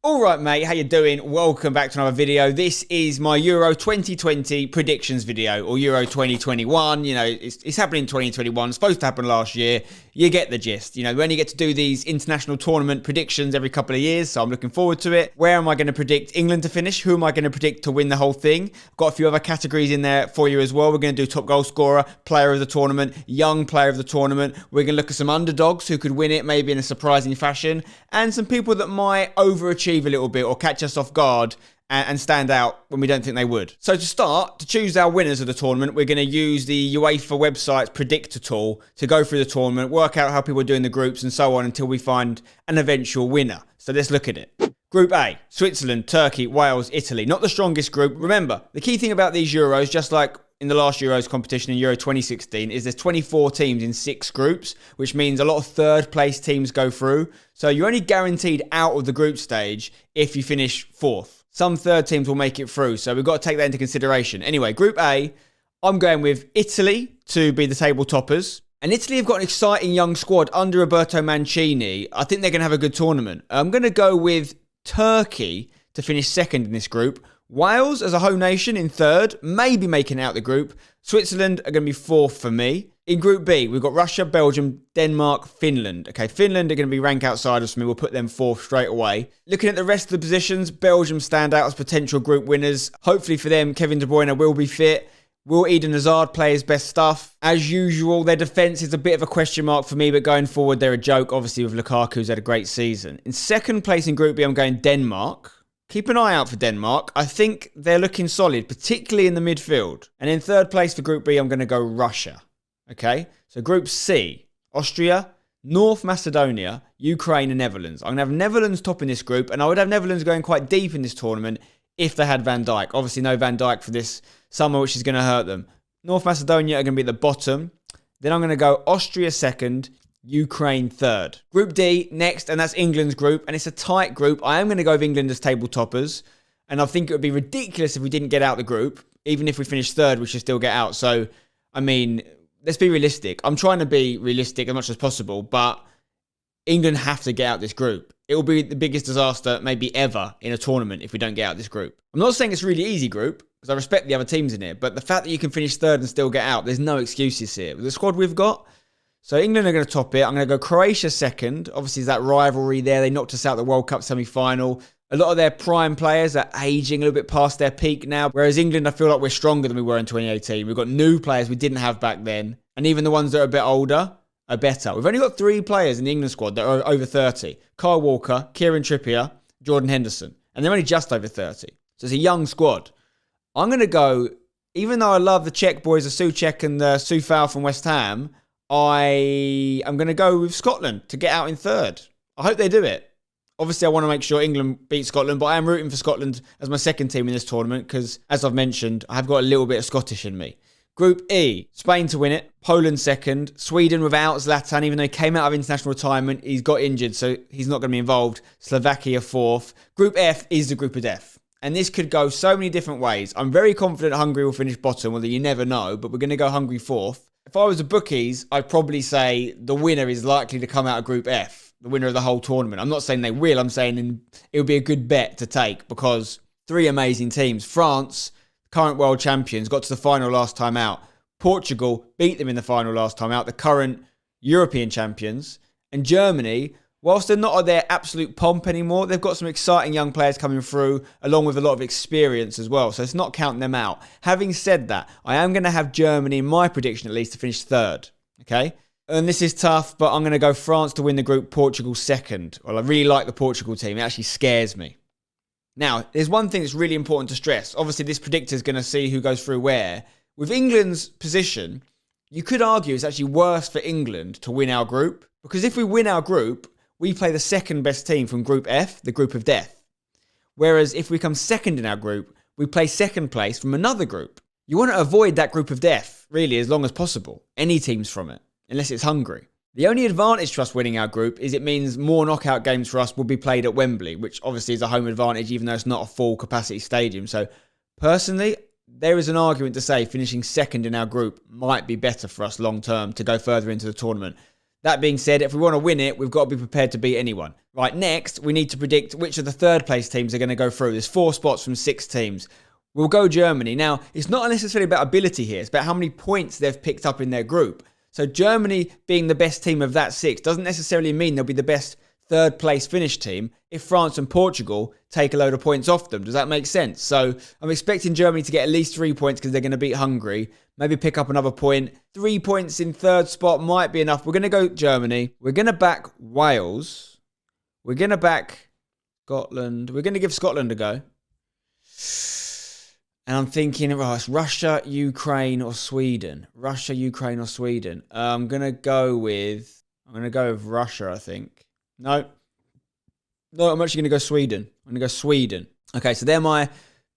All right, mate, how you doing? Welcome back to another video. This is my Euro 2020 predictions video, or Euro 2021. You know, it's happening in 2021. It's supposed to happen last year. You get the gist. You know, we only get to do these international tournament predictions every couple of years, so I'm looking forward to it. Where am I going to predict England to finish? Who am I going to predict to win the whole thing? Got a few other categories in there for you as well. We're going to do top goal scorer, player of the tournament, young player of the tournament. We're going to look at some underdogs who could win it, maybe in a surprising fashion, and some people that might overachieve a little bit or catch us off guard and stand out when we don't think they would. So to start, to choose our winners of the tournament, we're going to use the UEFA website's predictor tool to go through the tournament, work out how people are doing the groups and so on until we find an eventual winner. So let's look at it. Group A, Switzerland, Turkey, Wales, Italy. Not the strongest group. Remember, the key thing about these Euros, just like in the last Euros competition in Euro 2016, is there's 24 teams in 6 groups, which means a lot of third place teams go through. So you're only guaranteed out of the group stage if you finish 4th. Some third teams will make it through, so we've got to take that into consideration. Anyway, Group A, I'm going with Italy to be the table toppers. And Italy have got an exciting young squad under Roberto Mancini. I think they're going to have a good tournament. I'm going to go with Turkey to finish second in this group. Wales as a home nation in third, maybe making out the group. Switzerland are going to be fourth for me. In Group B, we've got Russia, Belgium, Denmark, Finland. Okay, Finland are going to be rank outsiders for me. We'll put them fourth straight away. Looking at the rest of the positions, Belgium stand out as potential group winners. Hopefully for them, Kevin De Bruyne will be fit. Will Eden Hazard play his best stuff? As usual, their defence is a bit of a question mark for me, but going forward, they're a joke, obviously, with Lukaku, who's had a great season. In second place in Group B, I'm going Denmark. Keep an eye out for Denmark. I think they're looking solid, particularly in the midfield. And in third place for Group B, I'm going to go Russia. Okay? So Group C, Austria, North Macedonia, Ukraine and Netherlands. I'm going to have Netherlands top in this group, and I would have Netherlands going quite deep in this tournament if they had Van Dijk. Obviously, no Van Dijk for this summer, which is going to hurt them. North Macedonia are going to be at the bottom. Then I'm going to go Austria second, Ukraine third. Group D next, and that's England's group, and it's a tight group. I am going to go with England as table toppers, and I think it would be ridiculous if we didn't get out the group. Even if we finish third, we should still get out. So, I mean, let's be realistic. I'm trying to be realistic as much as possible, but England have to get out this group. It will be the biggest disaster maybe ever in a tournament if we don't get out this group. I'm not saying it's a really easy group, because I respect the other teams in it, but the fact that you can finish third and still get out, there's no excuses here. With the squad we've got, so England are going to top it. I'm going to go Croatia second. Obviously, there's that rivalry there. They knocked us out the World Cup semi-final. A lot of their prime players are aging a little bit past their peak now. Whereas England, I feel like we're stronger than we were in 2018. We've got new players we didn't have back then. And even the ones that are a bit older are better. We've only got 3 players in the England squad that are over 30. Kyle Walker, Kieran Trippier, Jordan Henderson. And they're only just over 30. So it's a young squad. I'm going to go, even though I love the Czech boys, the Souček and the Soufal from West Ham, I am going to go with Scotland to get out in third. I hope they do it. Obviously, I want to make sure England beat Scotland, but I am rooting for Scotland as my second team in this tournament because, as I've mentioned, I've got a little bit of Scottish in me. Group E, Spain to win it, Poland second, Sweden without Zlatan, even though he came out of international retirement, he's got injured, so he's not going to be involved. Slovakia fourth. Group F is the group of death. And this could go so many different ways. I'm very confident Hungary will finish bottom, although you never know, but we're going to go Hungary fourth. If I was a bookies, I'd probably say the winner is likely to come out of Group F, the winner of the whole tournament. I'm not saying they will, I'm saying it would be a good bet to take because 3 amazing teams. France, current world champions, got to the final last time out. Portugal beat them in the final last time out, the current European champions. And Germany, whilst they're not at their absolute pomp anymore, they've got some exciting young players coming through, along with a lot of experience as well. So it's not counting them out. Having said that, I am going to have Germany, in my prediction at least, to finish third. Okay? And this is tough, but I'm going to go France to win the group, Portugal second. Well, I really like the Portugal team. It actually scares me. Now, there's one thing that's really important to stress. Obviously, this predictor is going to see who goes through where. With England's position, you could argue it's actually worse for England to win our group. Because if we win our group, we play the second best team from Group F, the group of death. Whereas if we come second in our group, we play second place from another group. You want to avoid that group of death, really, as long as possible. Any teams from it, unless it's Hungary. The only advantage to us winning our group is it means more knockout games for us will be played at Wembley, which obviously is a home advantage, even though it's not a full capacity stadium. So personally, there is an argument to say finishing second in our group might be better for us long term to go further into the tournament. That being said, if we want to win it, we've got to be prepared to beat anyone. Right, next, we need to predict which of the third place teams are going to go through. There's 4 spots from 6 teams. We'll go Germany. Now, it's not necessarily about ability here. It's about how many points they've picked up in their group. So Germany being the best team of that 6 doesn't necessarily mean they'll be the best third place finish team if France and Portugal take a load of points off them. Does that make sense? So I'm expecting Germany to get at least 3 points because they're going to beat Hungary. Maybe pick up another point. 3 points in third spot might be enough. We're going to go Germany. We're going to back Wales. We're going to back Scotland. We're going to give Scotland a go. And I'm thinking, oh, it's Russia, Ukraine, or Sweden. Russia, Ukraine, or Sweden. I'm going to go with Russia, I think. No, I'm actually going to go Sweden. I'm going to go Sweden. Okay, so they're my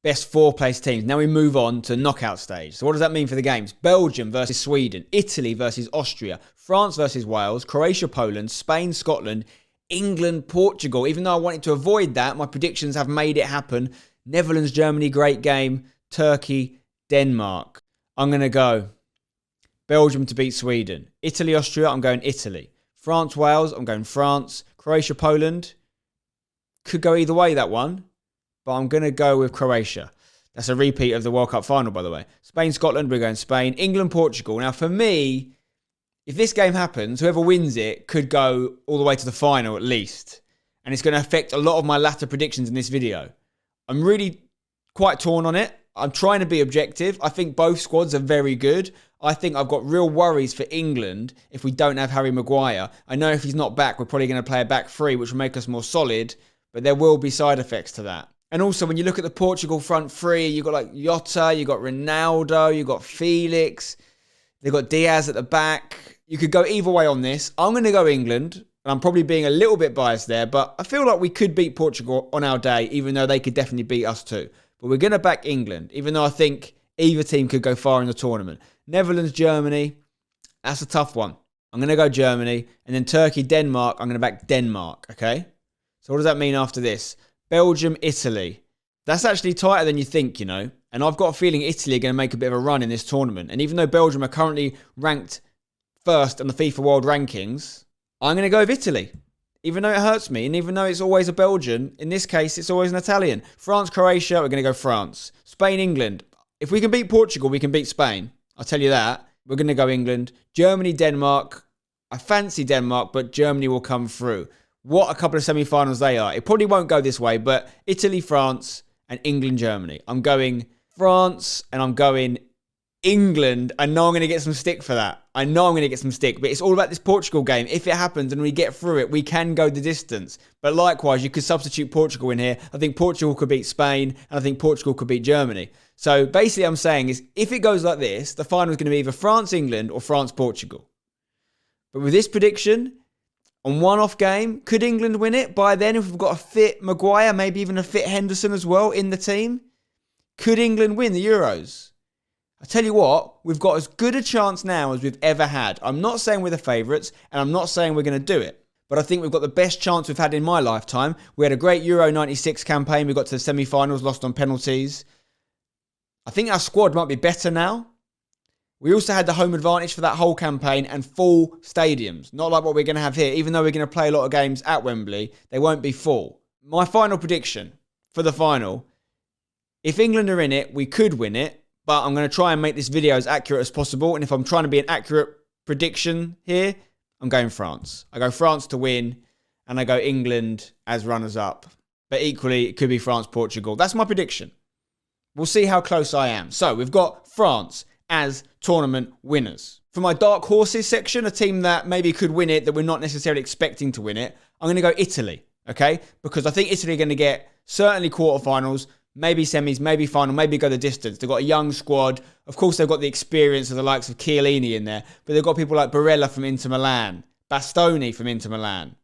best 4 place teams. Now we move on to knockout stage. So what does that mean for the games? Belgium versus Sweden. Italy versus Austria. France versus Wales. Croatia, Poland. Spain, Scotland. England, Portugal. Even though I wanted to avoid that, my predictions have made it happen. Netherlands, Germany, great game. Turkey, Denmark. I'm going to go Belgium to beat Sweden. Italy, Austria, I'm going Italy. France, Wales, I'm going France. Croatia, Poland. Could go either way, that one. But I'm going to go with Croatia. That's a repeat of the World Cup final, by the way. Spain, Scotland, we're going Spain. England, Portugal. Now, for me, if this game happens, whoever wins it could go all the way to the final at least. And it's going to affect a lot of my latter predictions in this video. I'm really quite torn on it. I'm trying to be objective. I think both squads are very good. I think I've got real worries for England if we don't have Harry Maguire. I know if he's not back, we're probably going to play a back 3, which will make us more solid. But there will be side effects to that. And also, when you look at the Portugal front 3, you've got like Jota, you've got Ronaldo, you've got Felix. They've got Diaz at the back. You could go either way on this. I'm going to go England. And I'm probably being a little bit biased there. But I feel like we could beat Portugal on our day, even though they could definitely beat us too. But we're going to back England, even though I think either team could go far in the tournament. Netherlands, Germany, that's a tough one. I'm going to go Germany. And then Turkey, Denmark, I'm going to back Denmark, okay? So what does that mean after this? Belgium, Italy. That's actually tighter than you think, you know. And I've got a feeling Italy are going to make a bit of a run in this tournament. And even though Belgium are currently ranked first on the FIFA World Rankings, I'm going to go with Italy. Even though it hurts me, and even though it's always a Belgian, in this case, it's always an Italian. France, Croatia, we're going to go France. Spain, England. If we can beat Portugal, we can beat Spain. I'll tell you that. We're going to go England. Germany, Denmark. I fancy Denmark, but Germany will come through. What a couple of semi-finals they are. It probably won't go this way, but Italy, France, and England, Germany. I'm going France, and I'm going England. I know I'm going to get some stick for that. I know I'm going to get some stick, but it's all about this Portugal game. If it happens and we get through it, we can go the distance. But likewise, you could substitute Portugal in here. I think Portugal could beat Spain, and I think Portugal could beat Germany. So basically, I'm saying is if it goes like this, the final is going to be either France, England, or France, Portugal. But with this prediction, on one-off game, could England win it? By then, if we've got a fit Maguire, maybe even a fit Henderson as well in the team, could England win the Euros? I tell you what, we've got as good a chance now as we've ever had. I'm not saying we're the favourites, and I'm not saying we're going to do it. But I think we've got the best chance we've had in my lifetime. We had a great Euro 96 campaign. We got to the semi-finals, lost on penalties. I think our squad might be better now. We also had the home advantage for that whole campaign and full stadiums. Not like what we're going to have here. Even though we're going to play a lot of games at Wembley, they won't be full. My final prediction for the final, if England are in it, we could win it. But I'm going to try and make this video as accurate as possible. And if I'm trying to be an accurate prediction here, I'm going France. I go France to win, and I go England as runners-up. But equally, it could be France, Portugal. That's my prediction. We'll see how close I am. So we've got France as tournament winners. For my dark horses section, a team that maybe could win it, that we're not necessarily expecting to win it, I'm going to go Italy, okay? Because I think Italy are going to get certainly quarterfinals, maybe semis, maybe final, maybe go the distance. They've got a young squad. Of course, they've got the experience of the likes of Chiellini in there, but they've got people like Barella from Inter Milan, Bastoni from Inter Milan.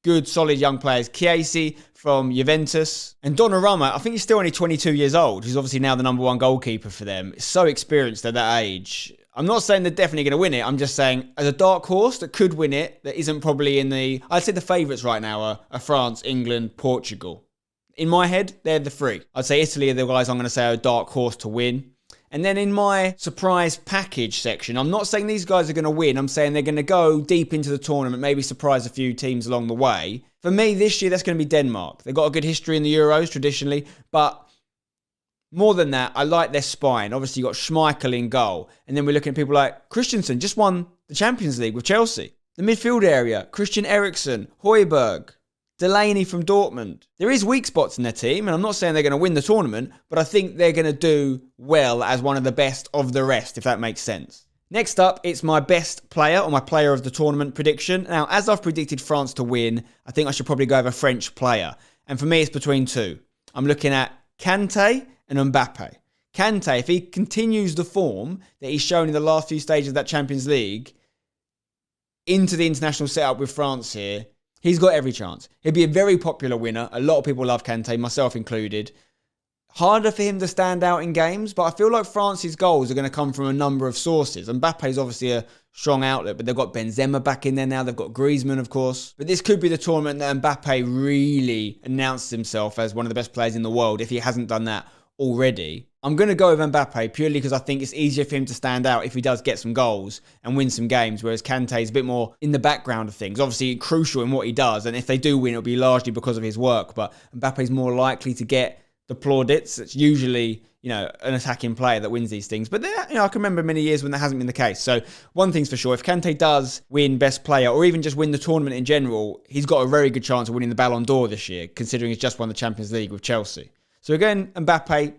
Good, solid young players. Chiesi from Juventus. And Donnarumma, I think he's still only 22 years old. He's obviously now the number 1 goalkeeper for them. So experienced at that age. I'm not saying they're definitely going to win it. I'm just saying, as a dark horse that could win it, that isn't probably in the... I'd say the favourites right now are France, England, Portugal. In my head, they're the 3. I'd say Italy are the guys I'm going to say are a dark horse to win. And then in my surprise package section, I'm not saying these guys are going to win. I'm saying they're going to go deep into the tournament, maybe surprise a few teams along the way. For me, this year, that's going to be Denmark. They've got a good history in the Euros, traditionally. But more than that, I like their spine. Obviously, you've got Schmeichel in goal. And then we're looking at people like Christensen, just won the Champions League with Chelsea. The midfield area, Christian Eriksen, Højbjerg, Delaney from Dortmund. There is weak spots in their team, and I'm not saying they're going to win the tournament, but I think they're going to do well as one of the best of the rest, if that makes sense. Next up, it's my best player, or my player of the tournament prediction. Now, as I've predicted France to win, I think I should probably go with a French player. And for me, it's between two. I'm looking at Kante and Mbappe. Kante, if he continues the form that he's shown in the last few stages of that Champions League into the international setup with France here, he's got every chance. He'll be a very popular winner. A lot of people love Kante, myself included. Harder for him to stand out in games, but I feel like France's goals are going to come from a number of sources. Mbappe's obviously a strong outlet, but they've got Benzema back in there now. They've got Griezmann, of course. But this could be the tournament that Mbappe really announces himself as one of the best players in the world, if he hasn't done that already. I'm going to go with Mbappe purely because I think it's easier for him to stand out if he does get some goals and win some games, whereas Kante is a bit more in the background of things. Obviously, crucial in what he does, and if they do win, it'll be largely because of his work, but Mbappe's more likely to get the plaudits. It's usually, an attacking player that wins these things. But I can remember many years when that hasn't been the case. So one thing's for sure, if Kante does win best player or even just win the tournament in general, he's got a very good chance of winning the Ballon d'Or this year, considering he's just won the Champions League with Chelsea. So again, Mbappe,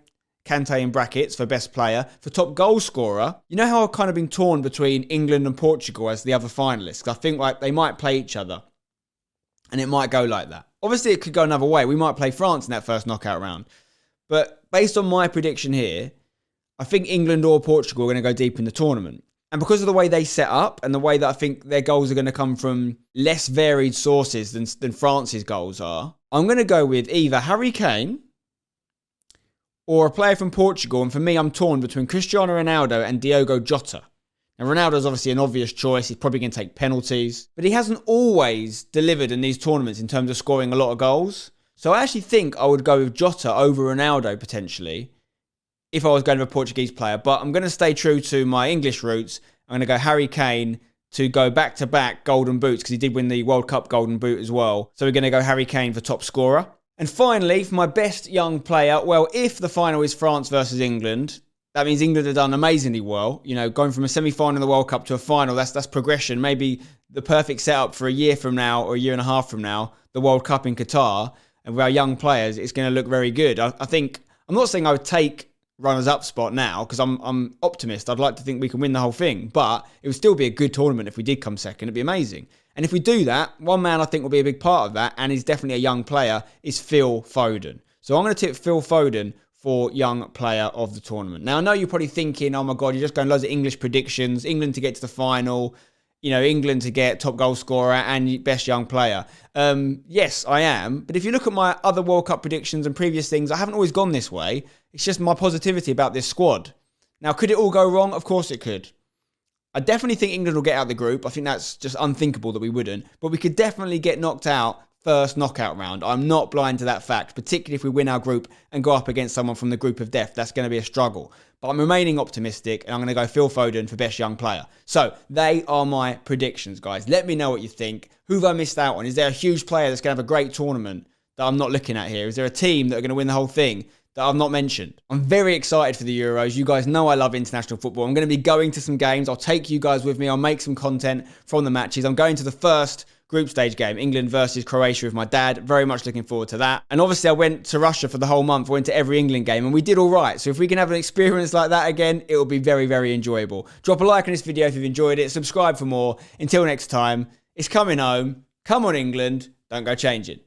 Kante in brackets for best player. For top goal scorer, you know how I've kind of been torn between England and Portugal as the other finalists? I think like they might play each other and it might go like that. Obviously, it could go another way. We might play France in that first knockout round. But based on my prediction here, I think England or Portugal are going to go deep in the tournament. And because of the way they set up and the way that I think their goals are going to come from less varied sources than France's goals are, I'm going to go with either Harry Kane or a player from Portugal. And for me, I'm torn between Cristiano Ronaldo and Diogo Jota. Now, Ronaldo's obviously an obvious choice. He's probably going to take penalties. But he hasn't always delivered in these tournaments in terms of scoring a lot of goals. So I actually think I would go with Jota over Ronaldo potentially if I was going with a Portuguese player. But I'm going to stay true to my English roots. I'm going to go Harry Kane to go back-to-back Golden Boots because he did win the World Cup Golden Boot as well. So we're going to go Harry Kane for top scorer. And finally, for my best young player, well, if the final is France versus England, that means England have done amazingly well. Going from a semi-final in the World Cup to a final, that's progression. Maybe the perfect setup for a year from now or a year and a half from now, the World Cup in Qatar. And with our young players, it's going to look very good. I think, I'm not saying I would take runners-up spot now because I'm optimist. I'd like to think we can win the whole thing. But it would still be a good tournament if we did come second. It'd be amazing. And if we do that, one man I think will be a big part of that, and he's definitely a young player, is Phil Foden. So I'm going to tip Phil Foden for young player of the tournament. Now, I know you're probably thinking, oh my God, you're just going loads of English predictions, England to get to the final, England to get top goal scorer and best young player. Yes, I am. But if you look at my other World Cup predictions and previous things, I haven't always gone this way. It's just my positivity about this squad. Now, could it all go wrong? Of course it could. I definitely think England will get out of the group. I think that's just unthinkable that we wouldn't. But we could definitely get knocked out first knockout round. I'm not blind to that fact, particularly if we win our group and go up against someone from the group of death. That's going to be a struggle. But I'm remaining optimistic, and I'm going to go Phil Foden for best young player. So they are my predictions, guys. Let me know what you think. Who have I missed out on? Is there a huge player that's going to have a great tournament that I'm not looking at here? Is there a team that are going to win the whole thing that I've not mentioned? I'm very excited for the Euros. You guys know I love international football. I'm going to be going to some games. I'll take you guys with me. I'll make some content from the matches. I'm going to the first group stage game, England versus Croatia, with my dad. Very much looking forward to that. And obviously I went to Russia for the whole month. I went to every England game and we did all right. So if we can have an experience like that again, it will be very, very enjoyable. Drop a like on this video if you've enjoyed it. Subscribe for more. Until next time, it's coming home. Come on, England. Don't go changing.